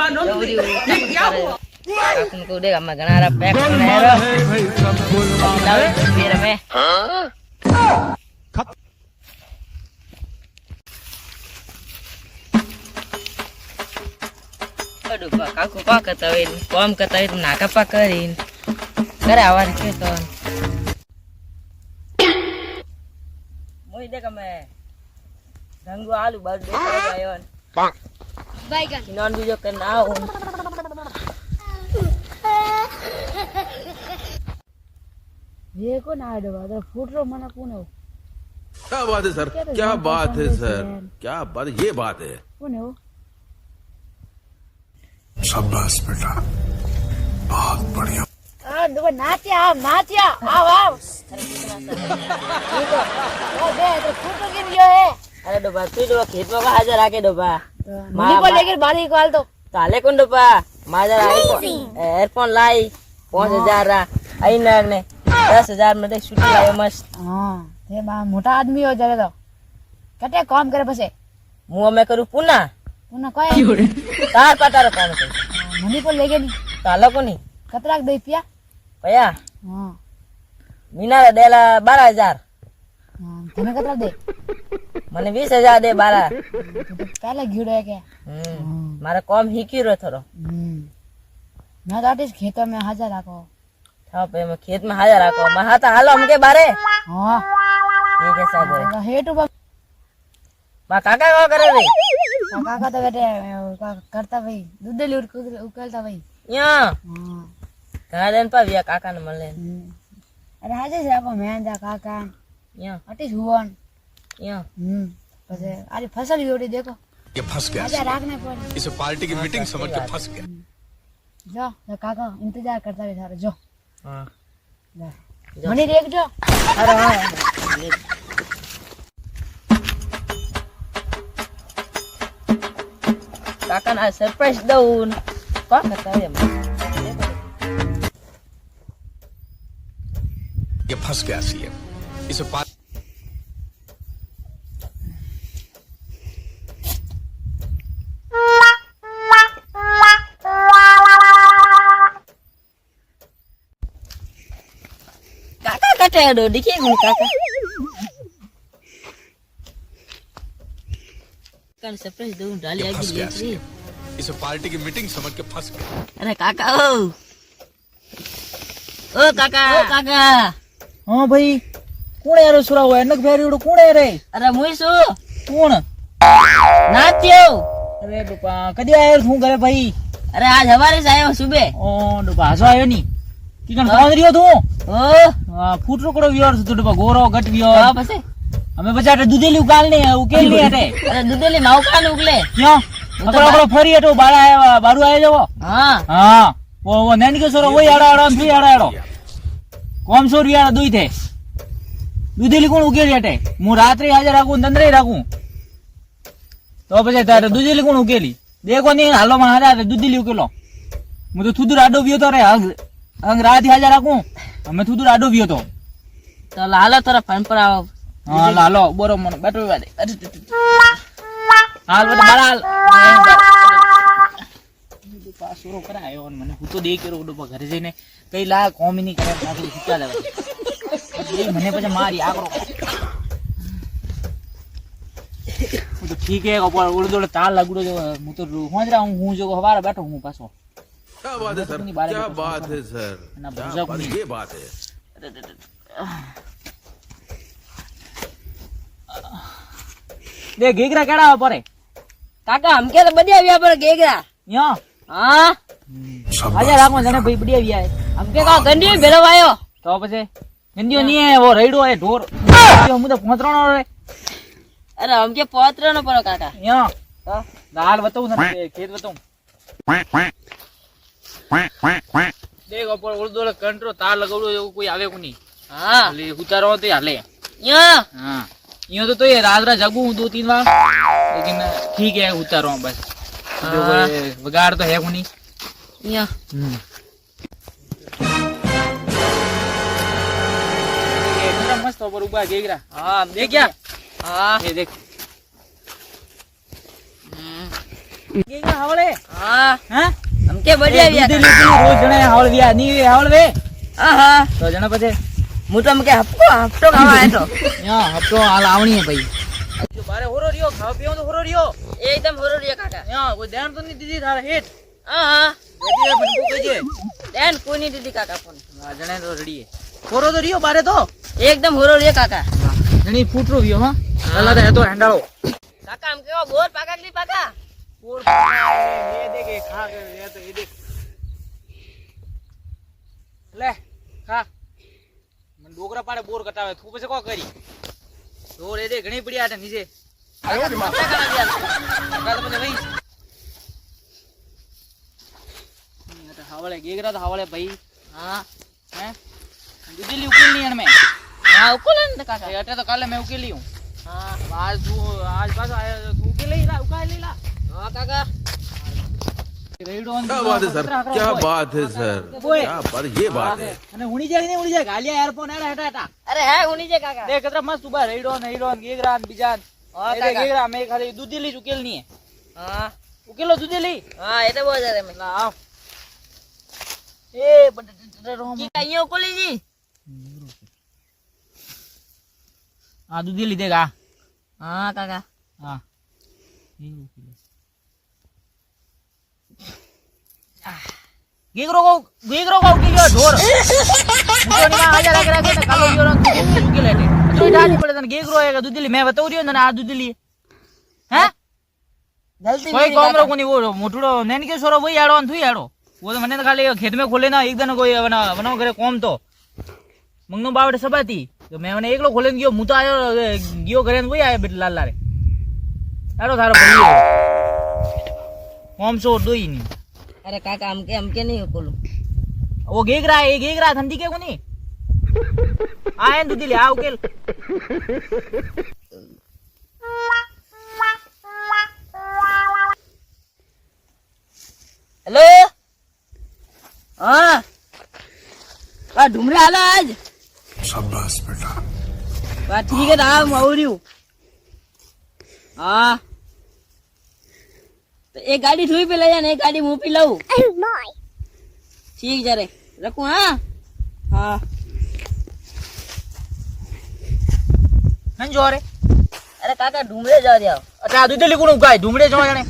ये क्या हुआ? तुमको देगा मैं गनारा पैक करना है फिर मैं aduh pak aku kok ketawain kom ketawain nak apa kerin kare awan ke ton moi deh kame ganggu alu baru deh ayon bang baik non juga kenal ये को ना दे बात फुट रो मना कौन हो क्या बात है सर क्या बात है सर क्या बात ये बात है कौन हो शाबाश बेटा बहुत बढ़िया हां दो नाचिया आओ आओ ओ दे तो फुट गिर गयो है अरे डोबा तू जो खेत में हाजिर आके डोबा मनी को लेकर बारी कॉल तो ताले कौन डोबा माजर आई एयरफोन लाई 5000 रा आई ने 10,000 में देख छुट्टी आयो मस्त हां ते बा मोटा आदमी हो जावे तो कटे काम करे पछे मुंह में करू पुना कोई तार पतार काम करे मनी को लेगे नी ताला को नी कतराक दे पिया पया हां मीना देला 12000 हां तने कतरा दे मने 20000 दे 12 तो पहले गिड़े के मारा काम हिकी रो थरो मैं दाटिस खेतों में हाजिर राखो हाँ पे मैं खेत में हाजिर राखो मैं हाथ हालो हमके बारे हाँ ये कैसा करे हेटू बा काका को करे रे काका तो बेटे करता भाई दूध ले उकलता भाई यहाँ हाँ कहाँ दिन पा भैया काका ने मिले अरे हाजिर राखो मैं जा काका यहाँ अटिस हुवन यहाँ बस अरे फसल योड़ी देखो ये फंस गया हाजिर राखने पर इसे पार्टी की मीटिंग समझ के फंस गया जो काका इंतजार करता है सारा जो हां मनी देख जो अरे हां काका ना सरप्राइज दऊन का करता है ये फंस गया सीएम इसे aduh dikit nih kakak kan surprise dong डाली आगे ले ली इसे पार्टी की मीटिंग समझ के फंस गया अरे काका ओ काका हां भाई कोण यार सुरा हो एनक फेरीडो कोण है रे अरे मुईसु कोण नात्यो अरे डुपा कदी आयो तू करे भाई अरे आज हवारे से आयो सुबह ओ डुपा आजो आयो नी की कन पहुंच रियो तू ओ हां फूट रोकड़ो वियर तो डुपा गोरो गट वियो हां बसे हमें बचाटे दूधेली उकालने उकेलनी हटे अरे दूधेली ना उकाल उकले क्यों ओकरो फरी हटो बाड़ा आयो बारू आयो जवो हां हां वो नैन के सोरो वही आड़ा आड़ा थी आड़ा आड़ो कौन सो रिया दुई थे दूधेली कोण उकेली हटे मु रात्रि हाजर राखू दंदरे राखू तो बजे तारे दूधेली कोण उकेली देखो नहीं हालो में हारा दूधेली उकेलो मु तो थुदुर आडो वियो तो रे अंग रात हाजर राखू हमें थुदुर आडो वियो तो लालो तोरा फोन पर आओ हां लालो बोरो मन बैठो बादे हाल बता बाल पासोरो करायो મને હું તો દે કેરો ડોપા ઘરે જઈને કઈ લા કોમ ની કરે નાખી સુતા જાવ એ મને પછી મારી આકરો હું તો ઠીક હે ઉપર ઉડદોડે તાલ લાગડો જો હું તો હોંજરા હું જો હવારે બેઠો હું પાછો क्या बात है सर क्या बात है सर ये बात है दे गेगरा केड़ा परे काका हमके तो बढ़िया व्या पर गेगरा यो हां आजा राखो जने भाई बढ़िया व्या है हमके का गंडी भेलो आयो तो પછી ગંડીઓ ની હે वो રેડો है ઢોર यो मु तो પોતરાનો रे अरे हमके पोतरो न परो काका यो दाल बताऊ ना खेत बताऊ देख ऊपर उड़दोले कंट्रो तार लगावड़ो एवो कोई आवे कोनी हां ले उतारो तो हाले यो हां यो तो ये रात रात जगू 2-3 बार लेकिन ठीक है उतारो बस जो वगाड़ तो है कोनी यो ये पूरा मस्त ऊपर उबा गेगरा हां देख क्या हां ये देख ગેગરા હાવળે હા હા हम के बढ़िया એ व्या દૂધેલી પીલી રોજ જણે હાવળ વ્યા ની હાવળ વે हां हां તો જણે પછી मु तो के हफ्तो खावा है तो યા હપ્તો હાલ આવણી હે ભાઈ જો બારે હોરો રહ્યો ખાવા પીવો તો હોરો રહ્યો एकदम होरो रे काका યા કોઈ ધ્યાન તો નહીં દીધી તારે હેઠ हां हां બેટી મને કો કહેજે देन कोई नहीं दीदी काका फोन હા જણે તો રડીએ હોરો તો રહ્યો બારે તો एकदम होरो रे काका જણી ફૂટરો વ્યો હા પેલા તો હેતો હેંડાળો काका हम के बोर पाका की पाका બોર એ દેખ એ ખા કે એ તો એ દેખ લે ખા મને ડોગરા પાડે બોર કટાવે તું પછી કો કરી ડોર એ દે ઘણી પડ્યા છે નીચે કાકા તો પછી ભાઈ હાવળે ગેગરા તો હાવળે ભાઈ हां હે દીદી ઉકેલ ની એણ મે हां उकोलन तो काका એ અટે તો કાલે મે ઉકેલી હું हां આજ તું આજ પાછો આયો તું ઉકેલી લા ઉકાઈ લી લા हां काका રેડો क्या बात है सर क्या बात है सर क्या बात ये बात है અને ઉણી જાય ને ઉણી જાય ગાલિયા એરફોન એડા હેટા હેટા अरे है उनी जे काका દેખ કતરા મસ્ત ઉભા રેડો ને ગેગરા ને બીજા हां એ काका ગેગરા મે ખાલી દૂધેલી જ ઉકેલ ની हां ઉકેલો દૂધેલી हां ये तो बहुत ज्यादा में લા આવ એ બટ રોમ की कहियो उकोली जी આ દૂધેલી દેખ આ हां काका હા ગેગરો કો ઉકેલ્યો ઢોર મુકોની માં હાજર રાખે રાખે ને કાલો ગયો ને ઉકેલ હેટે જોઈ ડાડી પડે તને ગેગરો હે કે દૂધેલી મે બતાવ્યો ને આ દૂધેલી હે गलती कोई कामरो कोनी वो मोटुड़ो नैन के सोरो वही आड़ो थुई आड़ो वो तो मने तो खाली खेत में खोले ना एक दिन कोई बनाओ करे कोम तो मंगनो बावड़े सबाती तो मैं मैंने एकलो खोले गयो मु तो आयो गयो करे वही आयो बेट लाल लारे आड़ो थारो भई कोम सो दोई नी अरे काका हम के नहीं उकोलू वो गेगरा ठंडी के कोनी आए दूधी ले आ उकेल हेलो हाँ बा ढूंढ रहा है आज शाबाश बेटा बा ठीक है राम हो रही हूँ हाँ तो एक गाड़ी धुई पे ले जाना एक गाड़ी मुंह पे लाऊं ठीक जरे रखूं हाँ हाँ हंजो रे अरे काका ढूंढे जा रहा हूँ अच्छा दूधी लिखुण उगाय ढूंढे जो जने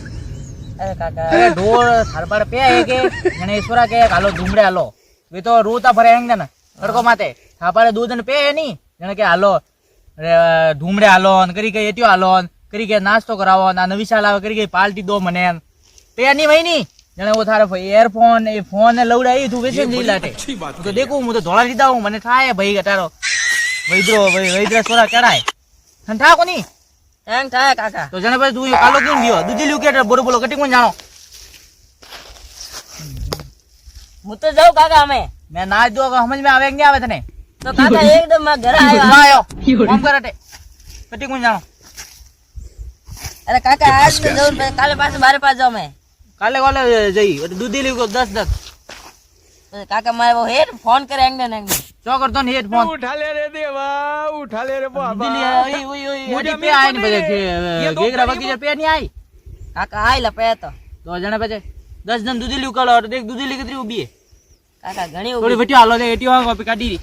अरे काका अरे ढोर थारबार पे है के जने ईश्वरा के हालो ढूंढे हालो वे तो रोता फरे हेंग ने तड़को माते थापारे दो दिन पे है नी जने के हालो ढूंढे हालो न करी के एटियो हालो न करी के नाश्तो करावो ना नवी साल आवे करी के पार्टी दो मने पे नहीं भाई नी जने वो थारे एयरफोन ए फोन ने लौड़ाई तू वेचे नहीं लाटे अच्छी बात तो देखो मु तो धोला लीधा हूं मने थाए भाई गटारो वैद्रो सोरा चढ़ाए ठंडा कोनी हैंग था काका तो जने भाई तू कालो क्यों दियो दूधी लियो के बोलो बोलो कटी कोन जानो मु तो जाऊं काका हमें मैं नाच दो समझ में आवे कि नहीं आवे तने तो काका एकदम मैं घर आयो ना आयो कम करटे कटी कोन जानो अरे काका आज तो जाऊं काले पास बारे पास जाऊं मैं काले वाले जई दूधी लियो 10 तो काका मैं वो हेड फोन करे एंगन चो करतो ने हेडफोन उठा ले रे देवा उठा ले रे दूधी लियो ओई अडी पे आए ने बजे गेगरा बाकी पे नहीं आई काका आई लपे तो जने बजे 10 जन दूधी लियो कालो देख दूधी ली कितरी उबी है काका घणी थोड़ी बेटी हालो दे एटियो आ पे काडी री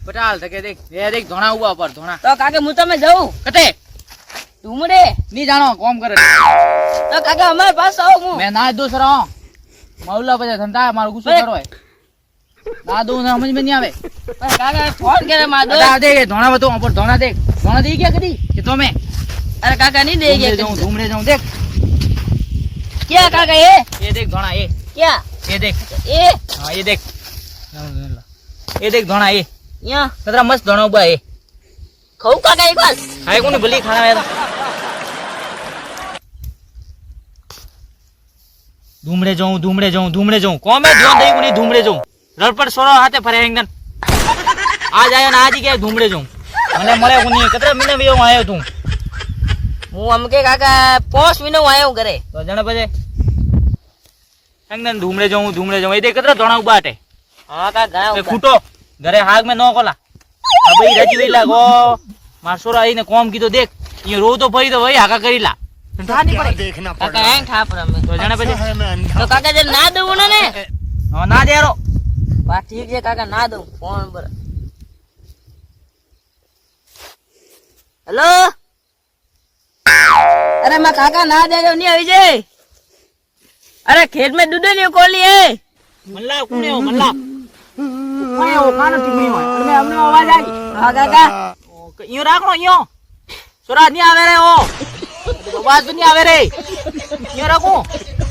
पटाल तके देख ये देख धोना हुआ पर धोना तो काका मु तो मैं जाऊं कटे ढूंढे नहीं जानो कॉम करे तो काका हमारे पास आओ मु मैं ना दो सरा मौला बजे धंधा मारो गुस्सा करो है ना दो समझ में नहीं आवे पर काका फोन करे मार दो बता दे धोना बतो पर धोना देख धोना दी क्या करी कि तो मैं अरे काका नहीं देगे घूमने जाऊं देख क्या काका ये देख धोना ये क्या देख ये हां ये देख धोना ये यहाँ कतरा मस्त धोना उबा है खाऊ काका एक बार खाए कोनी भली खाना है धूमड़े जाऊं कौन मैं ध्यान दई कोनी धूमड़े जाऊं रड़पड़ सोरो हाथे फरे हेंगन आज आयो ना आज ही के धूमड़े जाऊं मने मळे कोनी कतरा महीने वेयो आयो तू હું અમકે કાકા 5 મહિનો આયો ઘરે तो जने बजे हेंगन धूमड़े जाऊं ए देख कतरा धोना उबा हटे હા કાકા ઘણા ए फूटो घरे हाग में नो कोला अब ई रजी वेला गो मार सोरा आईने कॉम कीधो देख એ રોવ તો ફરી તો ભાઈ હાકા કરી લા તને ઠા નહીં પડે देखना કાકા હે ઠાપ રમે તો જાણે પછી है मैं अंधा તો કાકા જે ના દઉં ને હા ના દે રો વાત ઠીક છે કાકા ના દઉં ફોન પર હેલો अरे मैं काका ना दे नहीं आई जे अरे खेत में दूध नहीं खोली है મલ્લા કોને આવો મલ્લા કોને આવો કાનો ટીમણી હોય અને અમને અવાજ આવી हाँ काका ઈયો રાખો ઈયો સોરા ની આવે રે ઓ અવાજ ની આવે રે ઈયો રાખો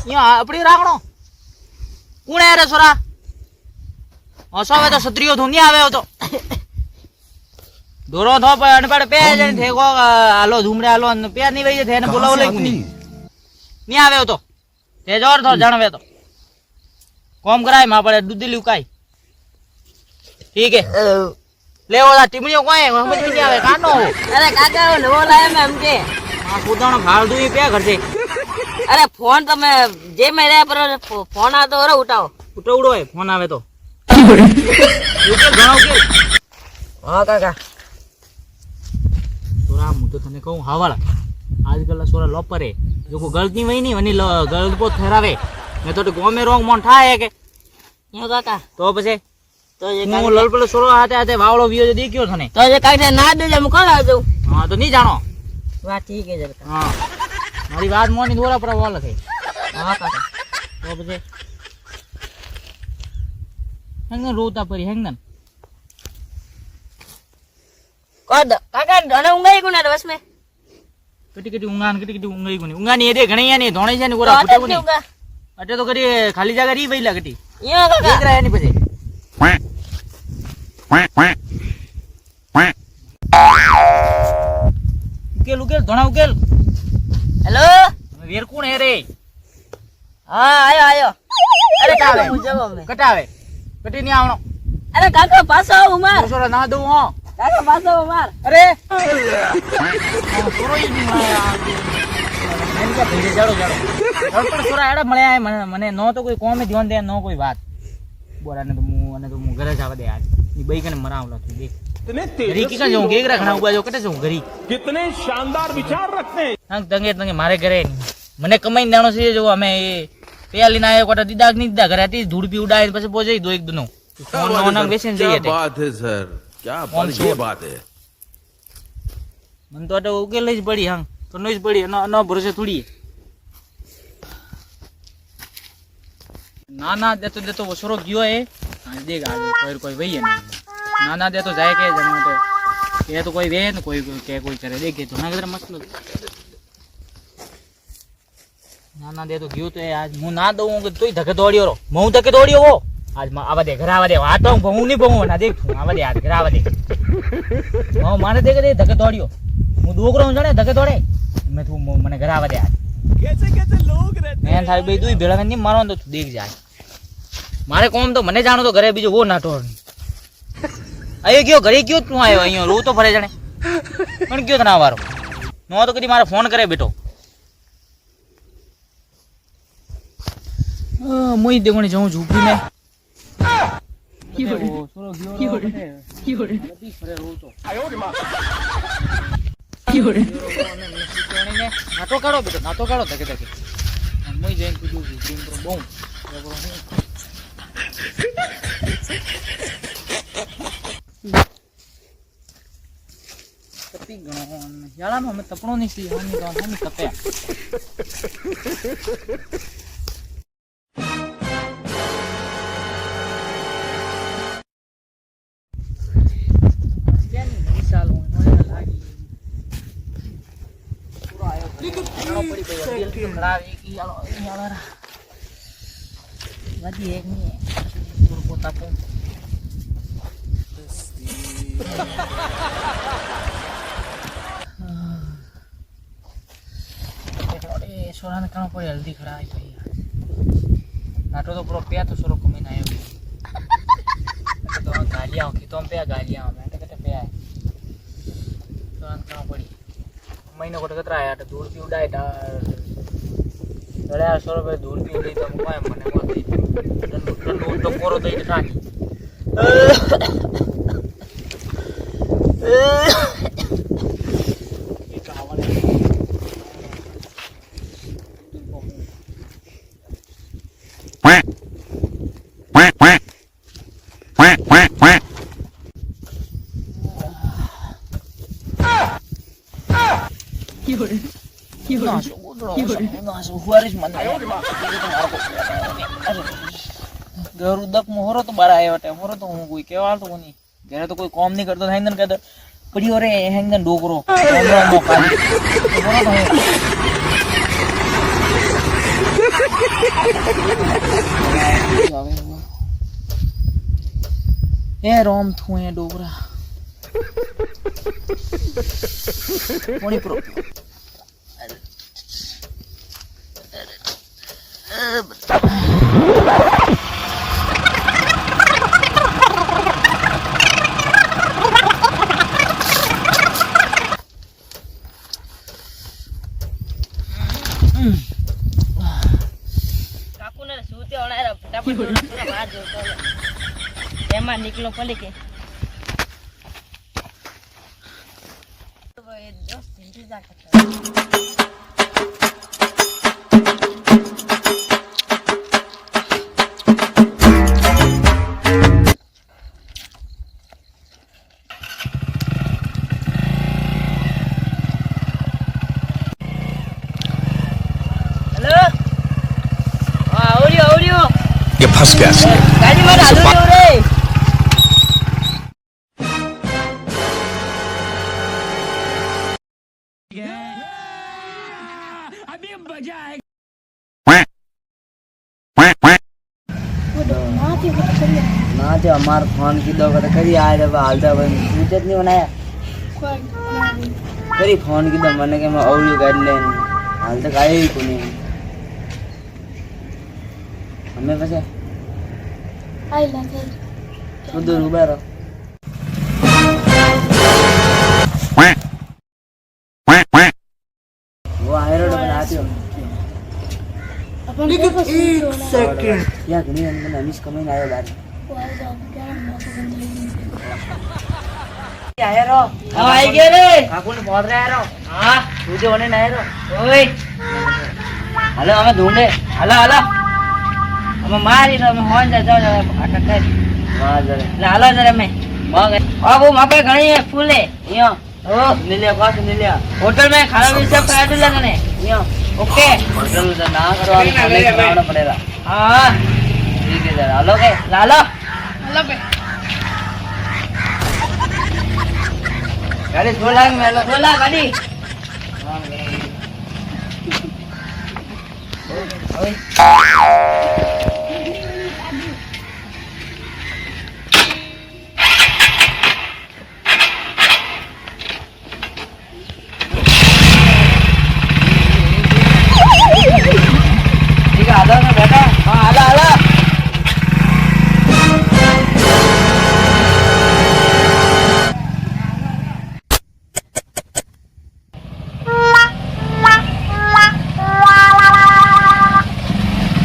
ઈયો આપડી રાખો કોણ આરે સોરા હસો હવે તો સત્રીઓ ધો ની આવે તો દોરો થો પણ અનપડ પે જણ થેગો હાલો ધૂમડે હાલો ને પે ની વઈ થે ને બોલાવો લઈ કુની ની આવે તો તે જોર થો જણવે તો કોમ કરાય માં પડે દૂધ લ્યુકાય ઠીક હે લેવો આ ટીમણીઓ કોઈ સમજ નહીં આવે કાનો अरे काका वो नवो लाया मैं हमके આ કૂદાનો ભાળ દુઈ પે કરશે अरे फोन तो मैं जे में रहे पर फोन आ तो रे उठाओ ઉટવડો હોય ફોન આવે તો ઘણો કે हाँ काका સોરા હું તો તને કહું હાવાળા આજકાલ સોરા લોપરે જો કોઈ ગલતી વઈ નહીં વની ગલત ઠરાવે ને તો ગોમે રોંગ મોન થાય કે यो काका તો પછી तो ये હું લલપલ સોરો હાથે હાથે વાવળો વિયો દેખ્યો થને तो ये काका ना दे मैं कौन आ जाऊं હા તો નહીં જાણો बात ठीक है जरा હા મારી વાત મોની દોરા પર વાલ થઈ हाँ काका તો પછી હેંગન રોતા પરી હેંગન कौन काका धने उंगाई कोने बस में કટી કટી ઊંઘાઈ કોની ઊંઘાની એ ઘણી આની ધોણે છે ને तो ગોરા आते ફૂટે કોની नहीं होगा અટે તો કરી ખાલી જાગા રી વઈલા કટી यो काका દેખ રહ્યા એની પછી ઉકેલ ધોણા ઉકેલ हेलो વેર કોણ હે રે हाँ आयो आयो अरे काका मुझे में કટાવે કટી ની આવણો अरे काका पास आओ उमर સોરા ના દઉં હો काका पास आओ उमर અરે સોરો ઈ ની મને કા ભેરે જાડો પણ સોરા એડા મળ્યા હે મને નો તો કોઈ કોમે ધ્યાન દે નો કોઈ વાત બોરાને તો હું ઘરે જ આવા દે આજ ઈ બઈ કને મરાવલો છું દેખ कितने ઘરી કી કા જાઉં કેકરા ઘણા ઉભા જો કટે છું ઘરી कितने शानदार विचार रखते हैं હંગ તંગે મારે ઘરે મને કમાઈને દાણો છે જો અમે પેલી ના આયો કોટા દીદાક ની દીધા ઘરે હતી ધૂળ પી ઉડાય પછી પોજે દો એક દનો ફોન નો નામ વેચીને જઈએ क्या बात है सर क्या बात ये बात है મને તો અટે ઉકેલ જ પડી હંગ તો નઈ જ પડી ન ભરોસે થોડી ના દેતો વસરો ગયો એ દેખ કોઈ વઈએ ના દેતો જાય કે જણો તો કે તો કોઈ વે ને કોઈ કે કોઈ કરે દેખે તો ના કદરે મસ્ત ના દેતો ગયો તો આજ હું ના દઉં કે તોય ધકે દોડ્યો રો હું ધકે દોડ્યો હો આજ આવા દે ઘર આવા દે આ તો હું નહીં ભવું ના દેખ આવા દે આજ ઘર આવા દે હું માને દેખ દે ધકે દોડ્યો હું દોકરો હું જાણે ધકે દોડે મેં તું મને ઘર આવા દે આજ कैसे कैसे लोग रहते મેં થાય બે દુઈ ભેળા નહીં મારો તો તું દેખ જાય મારે કોમ તો મને જાણો તો ઘરે બીજો વો નાટો અહીં ગયો ઘરે ગયો તું આવ્યો અહીંયા રો તો ફરે જાણે પણ ગયો તને વારો નો તો કદી મારે ફોન કરે બેટો મોઈ દેવણી જાઉં ઝૂપડી ને નાટો કાઢો બેટો નાટો કાઢો ધકે ધકે મોઈ જઈને કીધું ઝૂપડી બહુ તપી ગણો યાળામાં અમે તપણો નહીં સી હમી તપ્યા સોરાને કામ પડે હલ્દી ખડા આવી નાટો તો પૂરો પ્યા તો સોરો કમીને આવ્યો તો ગાલિયા કે તો પ્યા ગાલિયા મેં કતે પ્યા સોરાને કામ પડી મહિનો કોટ કતરા આયા દૂર થી ઉડાય દળ્યા સોરો ભાઈ દૂર થી ઉડી તો કોઈ મને કોઈ તો કોરો દઈ થાકી એ કાવળે હોરો તો બાર આવ્યો હોરો તો હું કોઈ કેવા તો નહીં ઘરે તો કોઈ કોમ નહીં કરતો હેંગન કહેતો પડ્યો રે હેંગન ડોકરો એ રોમ થું એ ડોકરા કોણી પ્રો કાકુને સૂતે ઓણાયરા ફટાફટ બહાર જતો એમાં નીકળો પડી કે ये फंस गया सी ગાડી માં હાલો રે ना जो हमार फोन की दो करी आए जब हालता भाई सूचत नहीं बनाया करी फोन की दो मैंने के मैं और कर ले हाल तक आए ही कोनी हमें पता आई लगे खुद रुबा रहो वो आए रो बनाती हो अपन एक सेकंड या घणी अंदर अमीश कमाई आयो बार आया रो આવી ગયો રે काकू ने बहुत रहा रो હા तुझे होने ना रो ઓય हेलो हमें ढूंढे હાલો હાલો અમે મારી તો અમે હોન જા જાવ અટક કરી वाह जरा એટલે હાલો જરા અમે मग બાબુ માપે ઘણી ફૂલે यो ઓ नीलिया पास नीलिया હોટલ में खाना भी सब खाया दिला तने यो ओके होटल में ना करो खाने खाना पड़ेगा हाँ ठीक है जरा हेलो के लालो गाड़ी छोड़ा मैं लो बोला गाड़ी ठीक है हेलो ना बेटा हाँ हालो हालो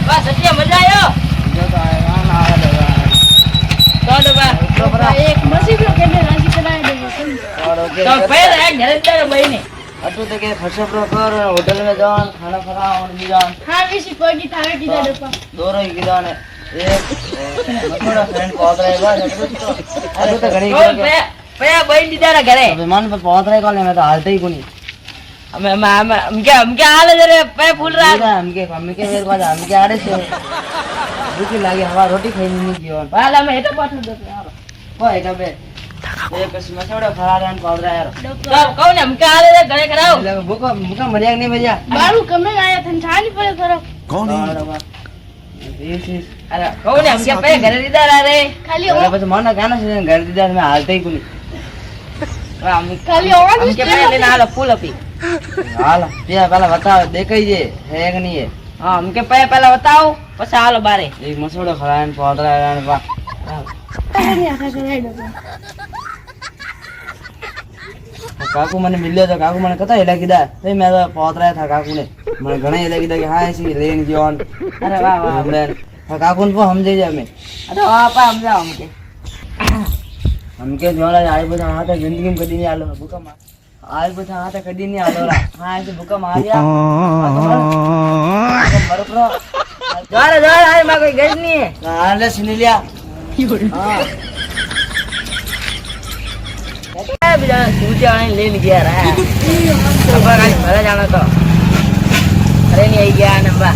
बस सच्ची मजा आयो जो तो आएगा ना आएगा तो डबा तो बड़ा एक मसीह को कहने राजी कराए देंगे और ओके तो पहले एक घर अंदर भाई ने अटू तो के फसब रो कर होटल में जान खाना खाना और भी जान हाँ वैसी पॉइंट थावे की डपा दो रो की जान एक थोड़ा फ्रेंड पहुंच रहा है बस अटू तो घड़ी कौन पे पे भाई दीदारा घरे विमान पर पहुंच रहा है कौन है मैं तो हालते ही कोनी हम क्या हाल है जरे पे फूल रहा हमके मेरे पास हमके आड़े से भूख लागी हवा रोटी खाई नहीं की और वाला मैं तो पाठ दो यार वो है कबे एक मसोड़ा फरारान पहुंच रहा है यार तो कौन हम क्या हाल है घरे कराओ भूखा भूखा मरिया नहीं भैया बारू कमे आया था छानी पड़े करो कौन है अरे कौन हम क्या पे घरे दीदारा रे खाली अरे बस मन गाना से घर दीदार में हालते ही कोनी खाली और हम क्या पे लेना हाल फूल अपी हाल ये पहले बताओ देखई जे है कि नहीं है हां हमके पहले बताओ પછી હાલો બારે एक मसोड़ा फरारान पहुंच रहा है वाह नहीं आता कराए डपा काकू मैंने मिल लिया था काकू मैंने कथा हिला कीधा तो मैं तो पहुंच रहा था काकू ने मैंने घणा हिला कीधा कि हां ऐसी लेन जोन अरे वाह वाह हमने काकू ने समझे जा मैं अरे वाह पा हम जाओ हमके हमके जोला आए बता हां तो जिंदगी में कदी नहीं आलो भूखा मार आज बता हां तो कदी नहीं आलो रा हां ऐसे भूखा मारिया मर प्रो जोर जोर आए मैं कोई गज नहीं है हां ले सुन लिया हां બીજા સૂચે આવીને લઈને ગયા રહ્યા ડબ્બા ખાલી ભરે જાણો તો અરે નહીં આવી ગયા ને બા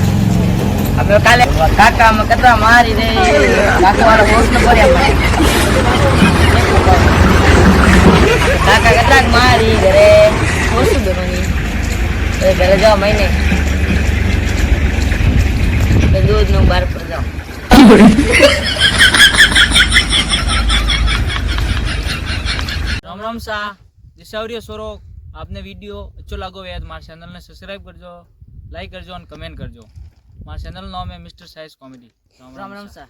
અમે કાલે કાકા અમે કતરા મારી રે કાકા વાળો પોસ્ટ કર્યા કાકા કેટલાક મારી ઘરે ઓછું બનવાની ઘરે જાઓ મહિને दूध નું બાર પર જાઓ राम राम सा दिशावरिया सोरो आपने वीडियो अच्छो लागो है तो हमारे चैनल ने सब्सक्राइब करजो लाइक करजो और कमेंट करजो हमारे चैनल नाम है mister size comedy Ram Ram सा